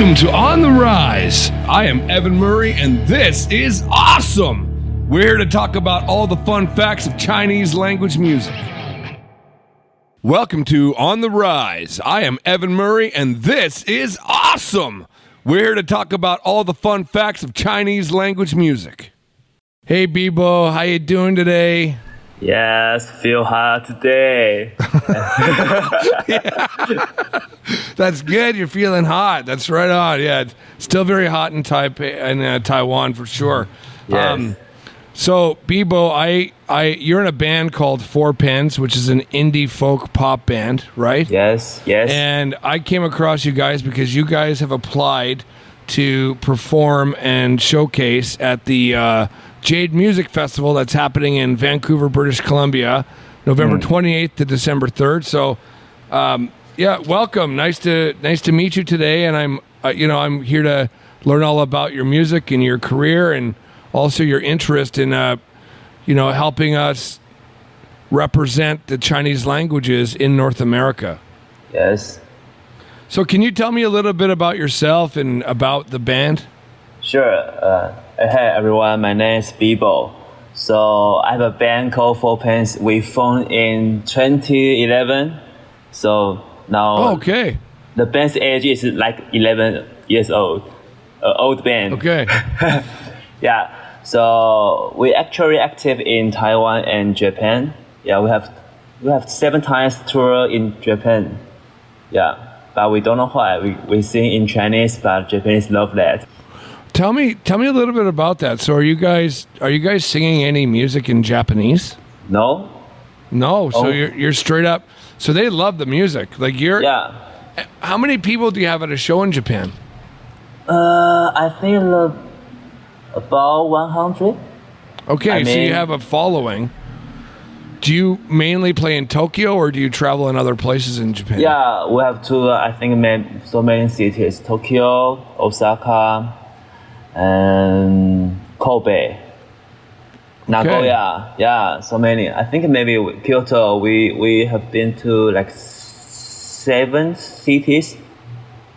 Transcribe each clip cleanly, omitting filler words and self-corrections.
Welcome to On the Rise. I am Evan Murray, and this is awesome. We're here to talk about all the fun facts of Chinese language music. Welcome to On the Rise. I am Evan Murray, and this is awesome. We're here to talk about all the fun facts of Chinese language music. Hey, Bibo, how you doing today? Yes, feel hot today. That's good. You're feeling hot. That's right on. Yeah, it's still very hot in Taiwan for sure. Yes. So, Bibo, you're in a band called Four Pens, which is an indie folk pop band, right? Yes. And I came across you guys because you guys have applied to perform and showcase at the Jade Music Festival that's happening in Vancouver, British Columbia, November 28th to December 3rd. So, welcome. Nice to meet you today. And I'm here to learn all about your music and your career, and also your interest in helping us represent the Chinese languages in North America. Yes. So, can you tell me a little bit about yourself and about the band? Sure. Hey everyone, my name is Bibo. So I have a band called Four Pens. We formed in 2011. So now the band's age is like 11 years old. Old band. Okay. Yeah. So we actually active in Taiwan and Japan. Yeah, we have 7 times tour in Japan. Yeah, but we don't know why. We sing in Chinese, but Japanese love that. Tell me a little bit about that. So are you guys singing any music in Japanese? No. So you're straight up. So they love the music. Yeah. How many people do you have at a show in Japan? I think about 100. Okay, so you have a following. Do you mainly play in Tokyo, or do you travel in other places in Japan? Yeah, we have two. I think so many cities: Tokyo, Osaka, and Kobe, Nagoya. Yeah, so many. I think maybe Kyoto. We have been to like 7 cities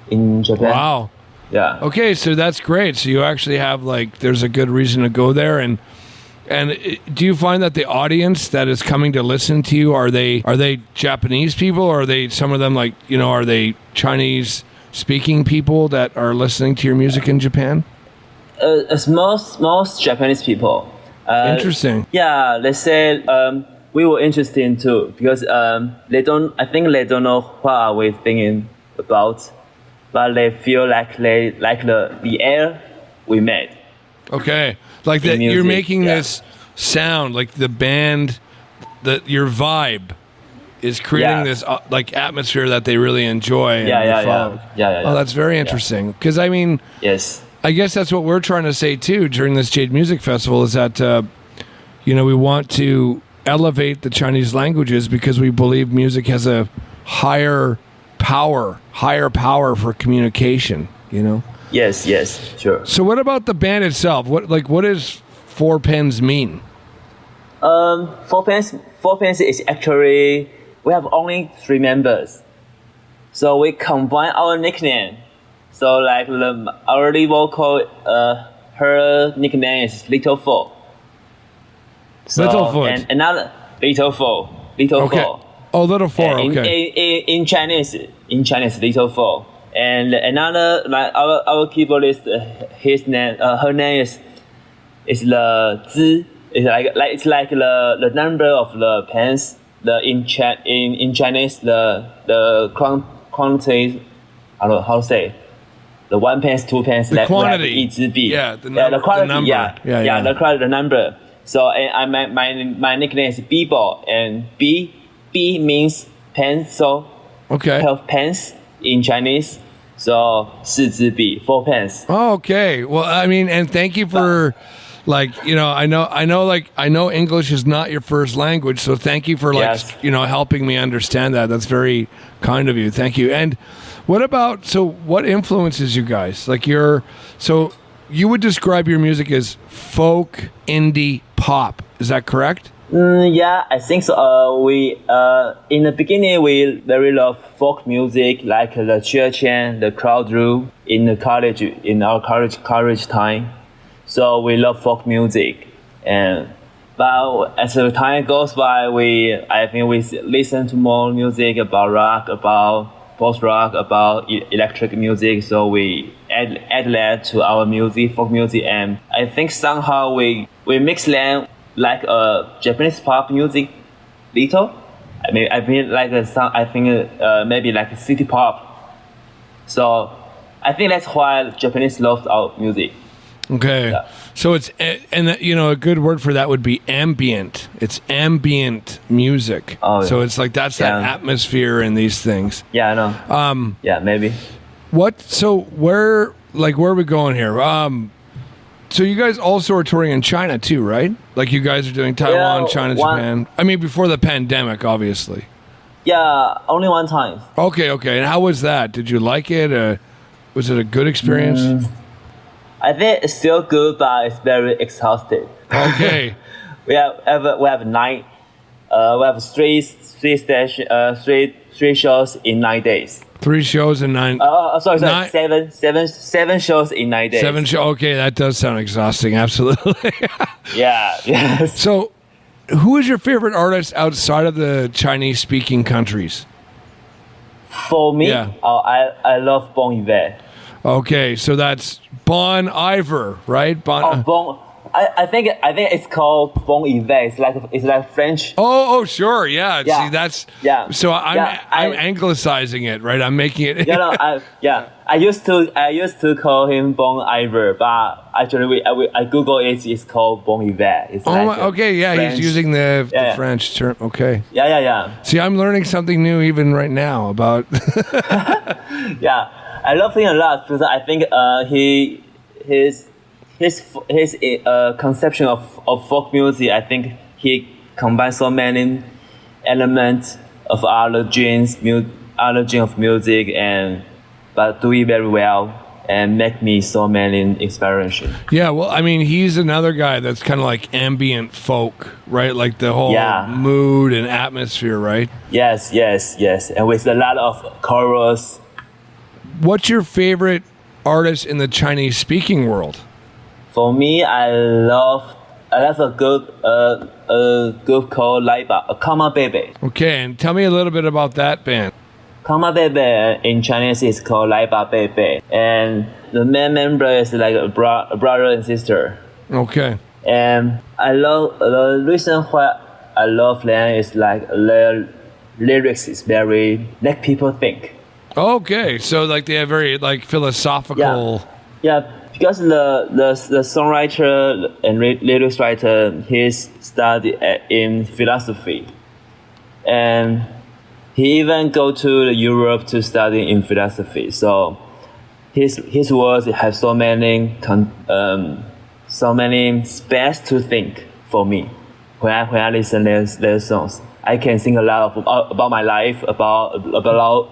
in Japan. Wow. Yeah. Okay, so that's great. So you actually have there's a good reason to go there, and do you find that the audience that is coming to listen to you, are they Japanese people, or are they some of them are they Chinese speaking people that are listening to your music in Japan? It's most Japanese people. Interesting. Yeah, they say we were interested too, because they don't know what are we thinking about, but they feel like they like the air we made. Okay, like that you're making this sound, like the band, your vibe is creating this atmosphere that they really enjoy. Yeah. Oh, that's very interesting. Because yes. I guess that's what we're trying to say too during this Jade Music Festival, is that we want to elevate the Chinese languages because we believe music has a higher power for communication. Yes, sure. So what about the band itself? What does Four Pens mean? Four Pens is actually, we have only 3 members, so we combine our nickname. So our lead vocal, her nickname is Little Four. Littlefoot. And another Little Four. Oh, Little Four. Okay. In Chinese, Little Four. And another, our keyboardist, her name is the Zi. It's like the number of the pens. In Chinese, the quantity. I don't know how to say. The 1 pence, 2 pence. The quantity. Yeah, the number. The quantity. The number. The quantity, the number. So my nickname is Bibo, and B means pencil. Okay. 12 pence in Chinese. So 4支笔, 4 pence. Oh, okay. Well, and thank you for I know English is not your first language, so thank you for helping me understand that. That's very kind of you. Thank you. And what influences you guys? You would describe your music as folk indie pop. Is that correct? Yeah, I think so. We in the beginning we very love folk music like the church and the crowd rule in the college in our college time. So we love folk music, and but as the time goes by, I think we listen to more music about rock, about post rock, about electric music. So we add that to our music, folk music, and I think somehow we mix them like a Japanese pop music, little. I mean like a song. I think maybe like a city pop. So I think that's why Japanese love our music. Okay. Yeah. So it's, and a good word for that would be ambient. It's ambient music. Oh, so it's like that atmosphere and these things. Yeah, I know. Yeah, maybe. So where are we going here? So you guys also are touring in China too, right? Like you guys are doing Taiwan, China, Japan. I mean, before the pandemic, obviously. Yeah, only one time. Okay. And how was that? Did you like it? Was it a good experience? I think it's still good, but it's very exhausted. Okay. we have nine. We have three shows in 9 days. 3 shows in 9. Sorry. 7 shows in 9 days. 7 shows. Okay, that does sound exhausting. Absolutely. Yeah. Yes. So, who is your favorite artist outside of the Chinese-speaking countries? For me, I love Bon Iver. Okay, so that's Bon Iver, right? I think it's called Bon Iver. It's like French. Oh, sure, yeah. See, that's So I'm anglicizing it, right? I'm making it. I used to call him Bon Iver, but actually I Google it. It's called Bon Iver. It's He's using the French term. Okay. Yeah. See, I'm learning something new even right now about. Yeah, I love him a lot because I think his conception of folk music, I think he combines so many elements of other genres of music, but do it very well and make me so many inspiration. Yeah, well, I mean, he's another guy that's kind of like ambient folk, right? Like the whole mood and atmosphere, right? Yes, and with a lot of chorus. What's your favorite artist in the Chinese-speaking world? For me, I love a group called Laiba, Kama Baby. Okay, and tell me a little bit about that band. Kama Baby in Chinese is called Laiba Baby, and the main member is like a brother and sister. Okay. And I love the reason why I love them is like their lyrics is very make people think. Okay, so like they have very like philosophical. Yeah, because the songwriter and lyrics writer, he's studied in philosophy, and he even go to Europe to study in philosophy. So his words have so many space to think for me. When I listen their songs, I can sing a lot about my life, about love,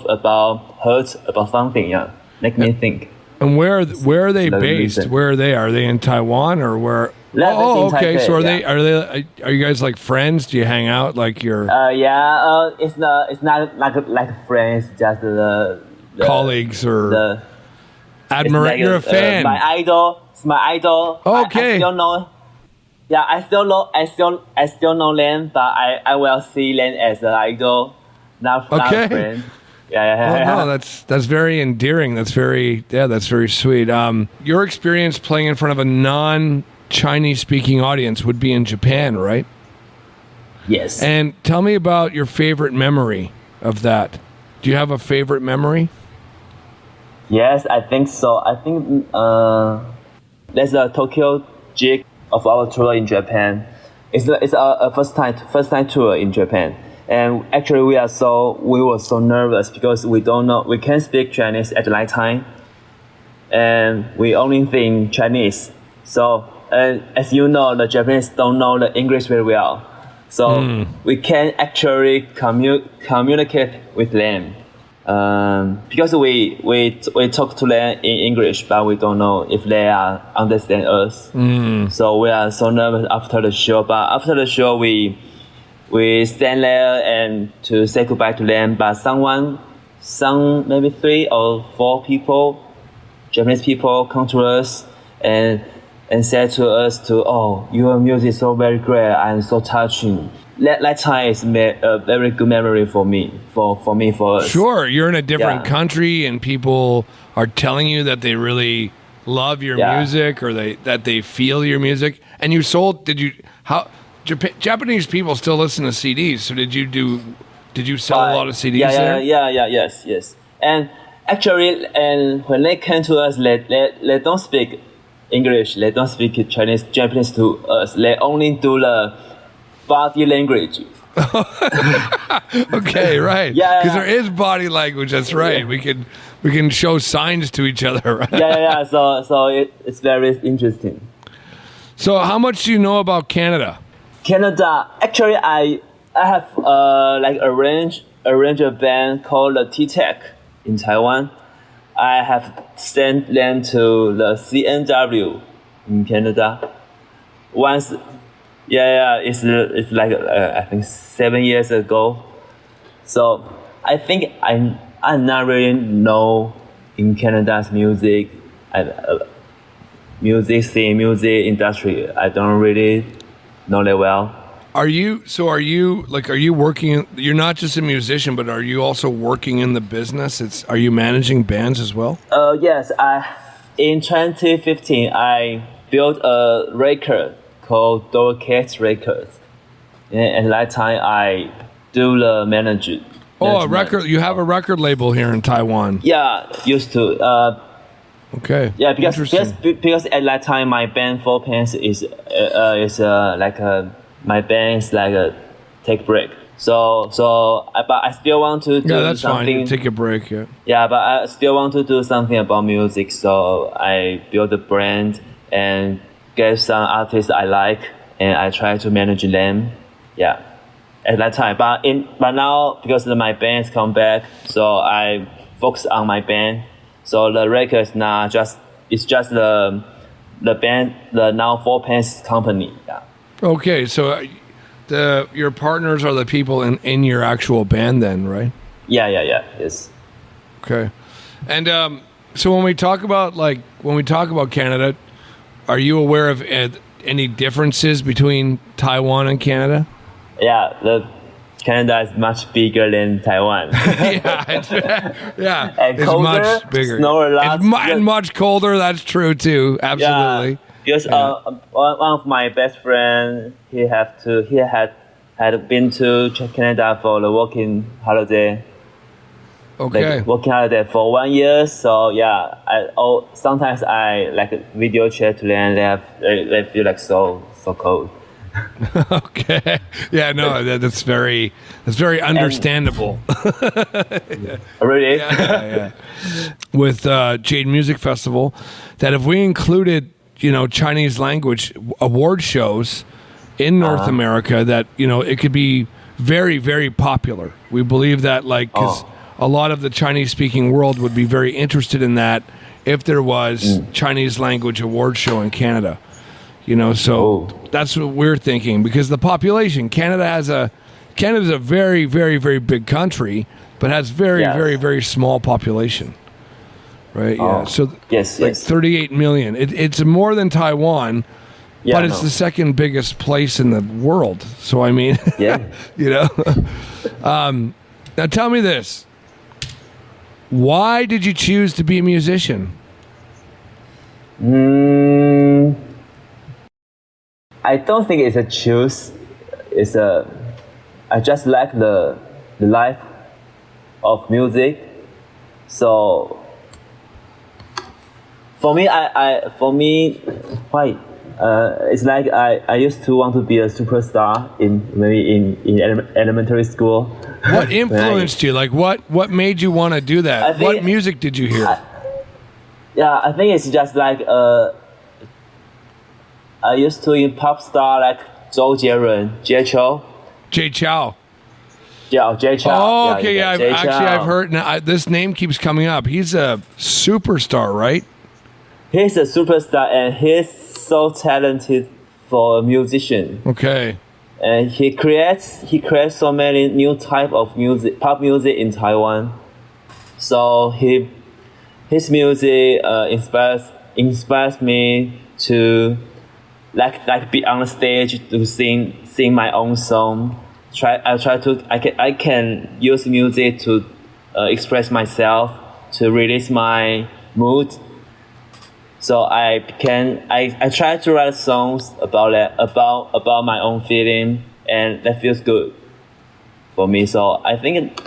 about hurt, about something. Yeah, make me think. And where are they based? Reason. Where are they? Are they in Taiwan or where? Okay. Taipei, so are you guys like friends? Do you hang out like you're? It's not like friends, just the colleagues or like you're a fan. My idol. It's my idol. Okay. I still know. Yeah, I still know them, but I will see them as an idol, not friend. Yeah. No, that's very endearing. That's very sweet. Your experience playing in front of a non-Chinese speaking audience would be in Japan, right? Yes. And tell me about your favorite memory of that. Do you have a favorite memory? Yes, I think so. I think there's a Tokyo jig of our tour in Japan. It's our first time tour in Japan. And actually, we were so nervous because we can't speak Chinese at that time, and we only think Chinese. So, as you know, the Japanese don't know the English very well, so we can't actually communicate with them. Because we talk to them in English, but we don't know if they understand us. So we are so nervous after the show. But after the show, we stand there and to say goodbye to them. But some maybe 3 or 4 people, Japanese people, come to us and said to us oh, your music is so very great and so touching. That time is a very good memory for me, for us. Sure, you're in a different country and people are telling you that they really love your music or that they feel your music. And you sold, Japanese people still listen to CDs, so did you sell a lot of CDs there? Yes. And actually, and when they came to us, they don't speak English, they don't speak Japanese to us. They only do the body language. Okay, right. Because there is body language. That's right. Yeah. We can show signs to each other. Right? Yeah. So it's very interesting. So how much do you know about Canada? Canada. Actually, I have arranged a band called the T-Tech in Taiwan. I have sent them to the CNW in Canada. Once, it's like I think 7 years ago. So I think I not really know in Canada's music scene, music industry. I don't really know that well. Are you working? You're not just a musician, but are you also working in the business? Are you managing bands as well? Yes. In 2015, I built a record called Doorcats Records, and at that time I do the management. A record! You have a record label here in Taiwan. Yeah, used to. Okay. Yeah, because at that time my band foriegn is my band is like a take break. But I still want to do something. Yeah, that's fine. You take a break, yeah. Yeah, but I still want to do something about music. So I built a brand and get some artists I like, and I try to manage them. Yeah, at that time. But now because my band's come back, so I focus on my band. So the records now it's just the band, the now foriegn company. Yeah. Okay, so your partners are the people in your actual band then, right? Yeah, yes. Okay. And so when we talk about Canada, are you aware of any differences between Taiwan and Canada? Yeah, Canada is much bigger than Taiwan. Yeah, and it's colder, much bigger. Snow a lot. And much colder, that's true too, absolutely. Yeah, because one of my best friends, he had been to Canada for the working holiday. Okay. Like working holiday for 1 year. So yeah, sometimes I like video chat to them. They feel like so cold. Okay. Yeah. No, that's very understandable. Really? Yeah. With Jade Music Festival, that if we included Chinese language award shows in North America, that it could be very, very popular. We believe that because a lot of the Chinese speaking world would be very interested in that if there was Chinese language award show in Canada. That's what we're thinking, because the population, Canada's a very, very, very big country, but has very, very, very small population. Right. Yeah. So yes. 38 million. It's more than Taiwan, but it's the second biggest place in the world. So I mean, now tell me this: why did you choose to be a musician? I don't think it's a choose. I just like the life of music. So for me, it's like I used to want to be a superstar in elementary school. What influenced you? Like what made you want to do that? What music did you hear? I think it's just like I used to in pop star like Zhou Jie Jie Chou. Jay Chou. Yeah, Jay Chou. Oh, okay. Yeah, Jay I've Chou. heard. Now, this name keeps coming up. He's a superstar, right? He's a superstar, and he's so talented for a musician. Okay. And he creates so many new type of music, pop music in Taiwan. So his music inspires me to like be on the stage to sing my own song. I can use music to express myself, to release my mood. So I try to write songs about that, about my own feeling, and that feels good for me. So I think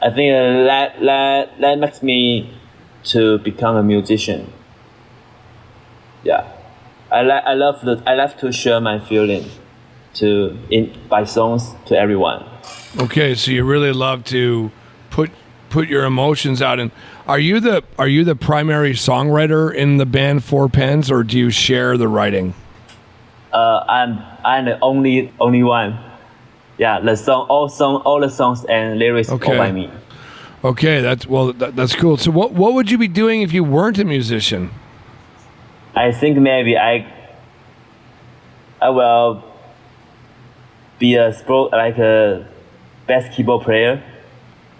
that makes me to become a musician. Yeah, I love to share my feeling by songs to everyone. Okay, so you really love to put your emotions out. And are you the primary songwriter in the band Four Pens, or do you share the writing? I'm the only one. Yeah, all the songs and lyrics all by me. Okay, that's cool. So what would you be doing if you weren't a musician? I think maybe I will be a basketball player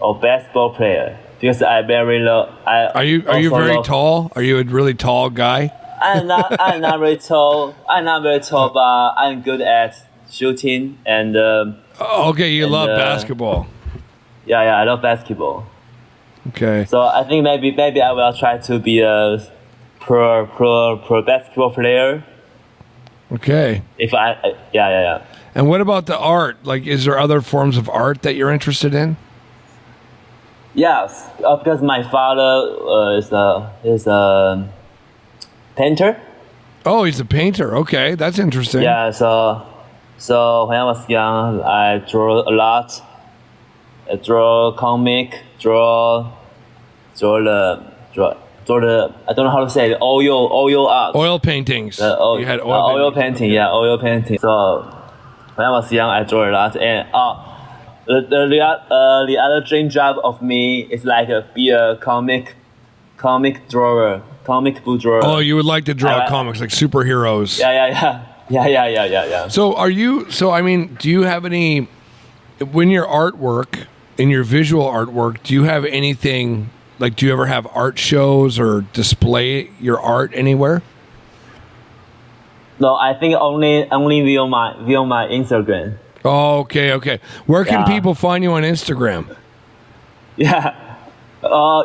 or baseball player, because I very low. Are you very tall? Are you a really tall guy? I'm not very tall. I'm not very tall, but I'm good at shooting and. Okay, you love basketball. Yeah, I love basketball. Okay. So I think maybe I will try to be a pro basketball player. Okay. If yeah. And what about the art? Like, is there other forms of art that you're interested in? Yes, because my father is a painter. Oh, he's a painter. Okay, that's interesting. Yeah, so when I was young, I draw a lot. I draw comic, draw the I don't know how to say it, oil art. Oil paintings. You had oil painting. Yeah, oil painting. So when I was young, I draw a lot, and the other dream job of me is like be a comic drawer, comic book drawer. Oh, you would like to draw comics, like superheroes. Yeah. So I mean, do you have any, when your artwork, in your visual artwork, do you have anything, like, do you ever have art shows or display your art anywhere? No, I think only via my Instagram. Oh, okay. Where can people find you on Instagram? Yeah.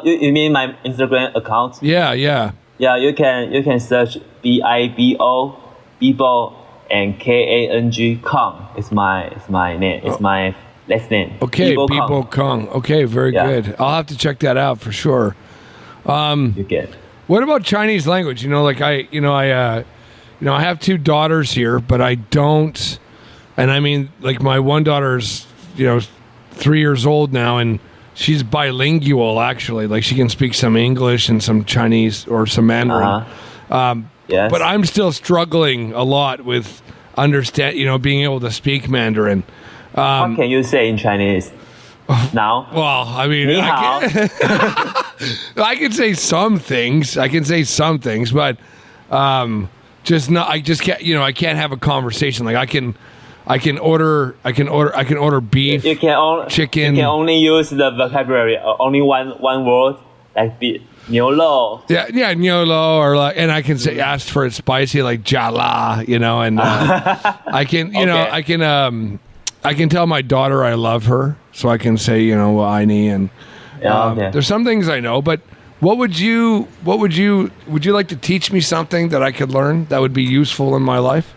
You mean my Instagram account? Yeah. Yeah, you can search Bibo, Bibo, and Kang. Kong is my name. It's my last name. Okay, Bibo Kong. Okay, very good. I'll have to check that out for sure. You get. What about Chinese language? You know, like I have two daughters here, but I don't. And I mean, like, my one daughter's 3 years old now, and she's bilingual, actually. Like, she can speak some English and some Chinese or some Mandarin. Yes. But I'm still struggling a lot with being able to speak Mandarin. What can you say in Chinese now? Well, I mean, I can say some things. But just not. I just can't. I can't have a conversation. Like, I can order beef, chicken. You can only use the vocabulary, only one word, like 牛肉. Yeah, 牛肉, or like, and I can say ask for it spicy, like jala, and I can, I can tell my daughter I love her, so I can say, Aini, and there's some things I know, but would you like to teach me something that I could learn that would be useful in my life?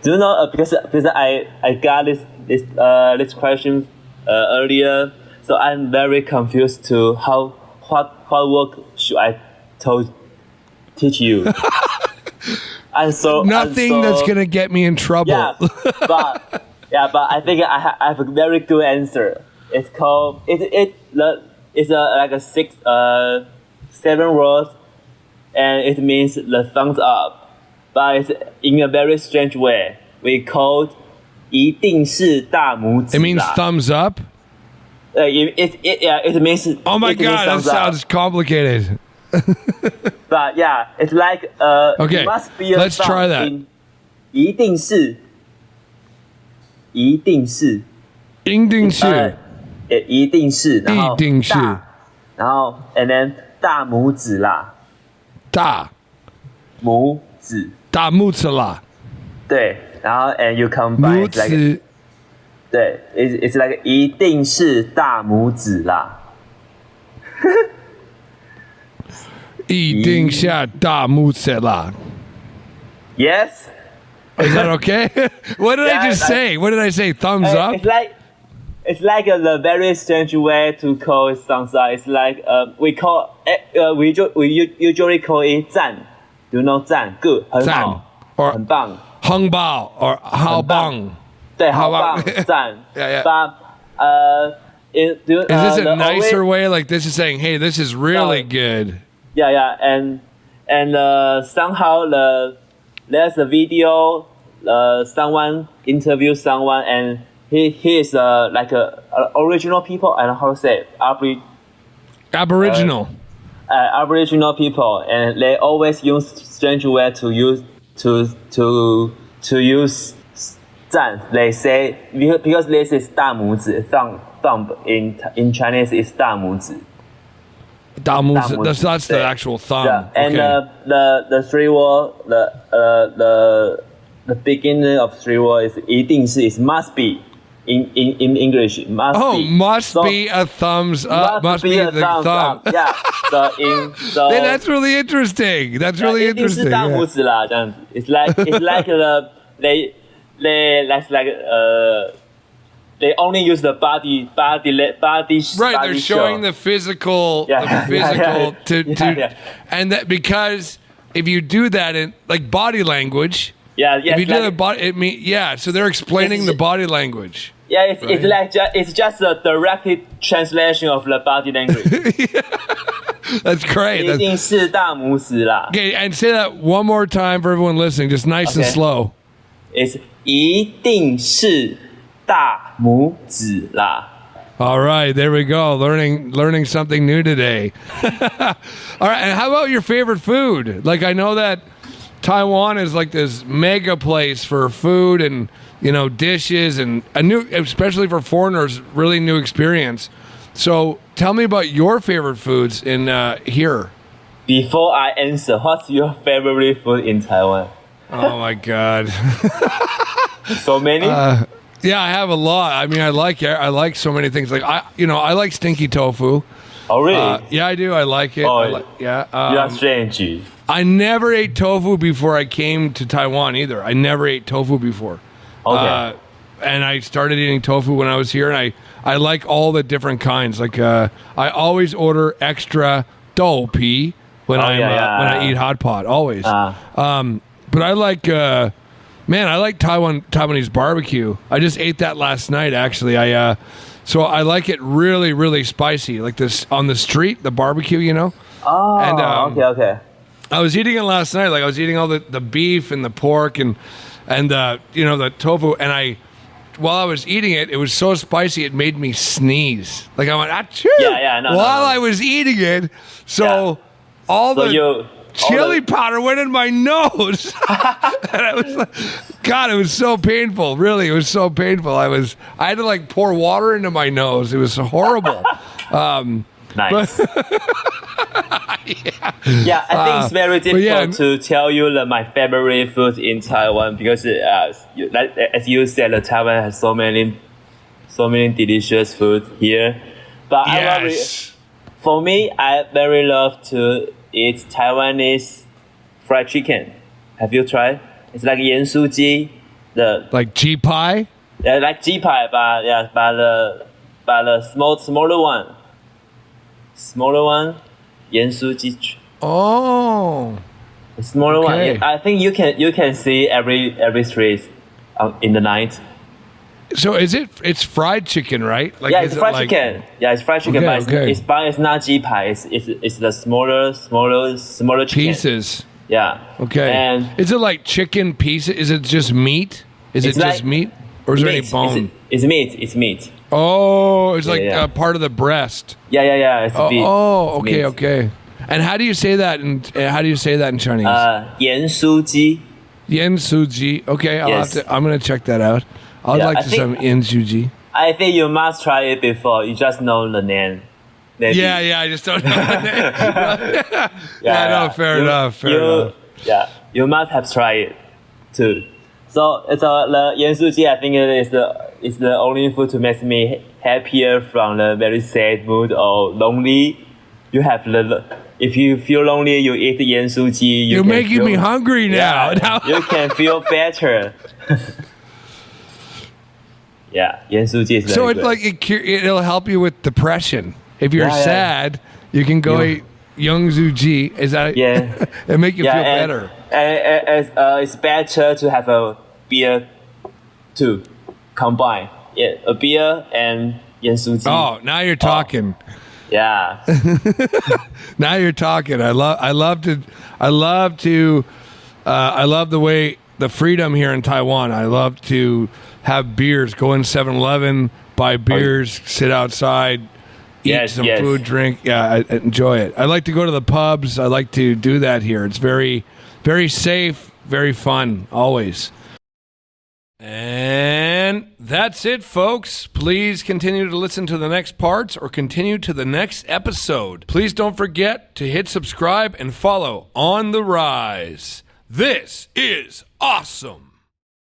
Do you know, because I got this question earlier, so I'm very confused to what work should I teach you? Nothing that's gonna get me in trouble. Yeah, but I think I have a very good answer. It's called it's like a 7 words, and it means the thumbs up. But it's in a very strange way. We called 一定是大拇指 It means 啦。 thumbs up. It means. Oh my it means god, that thumbs up. sounds complicated. But yeah, it's like Okay, it must be a let's thumb try that. in 一定是，一定是，一定是，一定是，然后一定是大，然后 and then 大拇指啦，大拇指，拇指啦，对，然后 and you combine 拇 it's like 指对，it's like 一定是大拇指啦。一定下大拇指啦。 Yes. Is that okay? What did I Yeah, just say? What did I say? Thumbs up? It's like a very strange way to call it thumbs up. It's like we usually call it 赞. Do you know 赞? Good. 很好 or 很棒 hung bao or how bang? 对，好棒 好棒赞 Yeah, yeah. But is Is this a nicer way? Like this is saying, hey, this is really No. good. Yeah, and somehow there's a video. Someone interviews someone, and he is like a original people. I don't know how to say it. Aboriginal. Aboriginal people, and they always use strange way to use to use 赞. They say because this is 大拇指 thumb in Chinese is 大拇指. 大拇指. That's the对 actual thumb. Yeah, and Okay. the three word the beginning of three word is 一定是 is must be in English must Oh, be. must So, be a thumbs up. Must be a the thumbs thumb. up. Yeah. So Hey, that's really interesting. That's really 一定是 interesting. 大拇 Yeah. 指啦，这样子。It's like they that's like they only use the body. Right, body they're showing show. the physical, Yeah, the physical yeah. to Yeah. and that because if you do that in like body language, Yeah, if you do like, the body, it mean so they're explaining the body language. yeah, it's Right. like it's just a direct translation of the body language. That's great. 一定是大拇指啦。 Okay, and say that one more time for everyone listening, just nice and Okay. slow. It's 一定是大拇指啦。 All right, there we go. Learning something new today. All right, and how about your favorite food? Like I know that Taiwan is like this mega place for food and dishes and a new, especially for foreigners, really new experience. So tell me about your favorite foods in here. Before I answer, what's your favorite food in Taiwan? Oh my God. So many? Yeah, I have a lot. I mean, I like so many things. Like I like stinky tofu. Oh, really? Yeah, I do. I like it. Oh, yeah. You are strange. I never ate tofu before I came to Taiwan either. I never ate tofu before. Okay. And I started eating tofu when I was here, and I like all the different kinds. Like I always order extra doupi when when I eat hot pot. Always. But I like Taiwanese barbecue. I just ate that last night actually. So I like it really, really spicy. Like this on the street, the barbecue, Oh, And, okay. I was eating it last night. Like I was eating all the beef and the pork and the tofu. And while I was eating it, it was so spicy it made me sneeze. Like I went achoo while I was eating it. So all the chili powder went in my nose. And I was like, God, it was so painful. Really, it was so painful. I had to like pour water into my nose. It was horrible. Nice. Yeah, I think it's very difficult to tell you my favorite food in Taiwan because, as you said, Taiwan has so many delicious food here. But for me, I very love to eat Taiwanese fried chicken. Have you tried? It's like 盐酥鸡, like G pie. Yeah, like G pie, but the smaller one. Smaller one, 盐酥鸡. Oh, the smaller one. I think you can see every street in the night. So it's fried chicken, right? Like, yeah, it's fried chicken. Yeah, it's fried chicken, but it's not G pie. It's the smaller chicken. Pieces. Yeah. Okay. And is it like chicken pieces? Is it just meat? Is it just meat? Or is there any bone? It's meat. It's meat. Oh, it's like yeah. part of the breast. Yeah. It's beef. Oh, It's okay. meat. And how do you say that in Chinese? 盐酥鸡. Yen suji. Okay, I'm gonna check that out. I'd like to some yen suji. I think you must try it before. You just know the name. Maybe. Yeah, I just don't know the name. No, fair enough. Yeah, you must have tried it too. So the yen suji, I think is the only food to make me happier from the very sad mood or lonely. You have if you feel lonely, you eat yen suji. You're making me hungry now. Yeah, you can feel better. Yeah, yen suji is so very it's good. like it'll help you with depression. If you're sad, you can go eat young suji. Is that it? Make you feel better. And it's better to have a beer too, combine. Yeah, a beer and yen suji. Oh, now you're talking. Yeah. Now you're talking. I love the way the freedom here in Taiwan. I love to have beers, go in 7-Eleven, buy beers, sit outside, eat some food, drink. Yeah, I enjoy it. I like to go to the pubs. I like to do that here. It's very, very safe, very fun, always. And that's it, folks. Please continue to listen to the next parts or continue to the next episode. Please don't forget to hit subscribe and follow On the Rise. This is awesome.